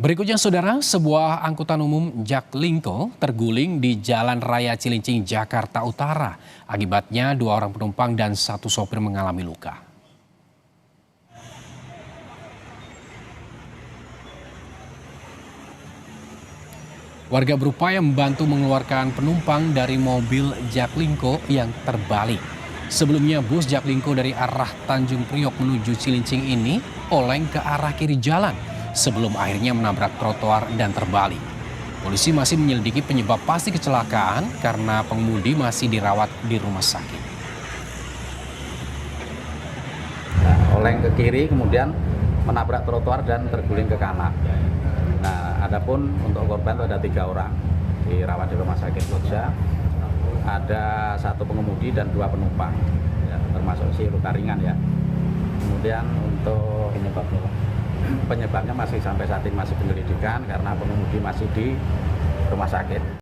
Berikutnya saudara, sebuah angkutan umum Jaklingko terguling di Jalan Raya Cilincing, Jakarta Utara. Akibatnya 2 orang penumpang dan 1 sopir mengalami luka. Warga berupaya membantu mengeluarkan penumpang dari mobil Jaklingko yang terbalik. Sebelumnya bus Jaklingko dari arah Tanjung Priok menuju Cilincing ini oleng ke arah kiri jalan sebelum akhirnya menabrak trotoar dan terbalik. Polisi masih menyelidiki penyebab pasti kecelakaan karena pengemudi masih dirawat di rumah sakit. Oleng ke kiri kemudian menabrak trotoar dan terguling ke kanan. Nah, adapun untuk korban itu ada 3 orang dirawat di rumah sakit Logja. Ada 1 pengemudi dan 2 penumpang, ya, termasuk si luka ringan ya. Kemudian untuk penyebabnya masih sampai saat ini masih penyelidikan karena pengemudi masih di rumah sakit.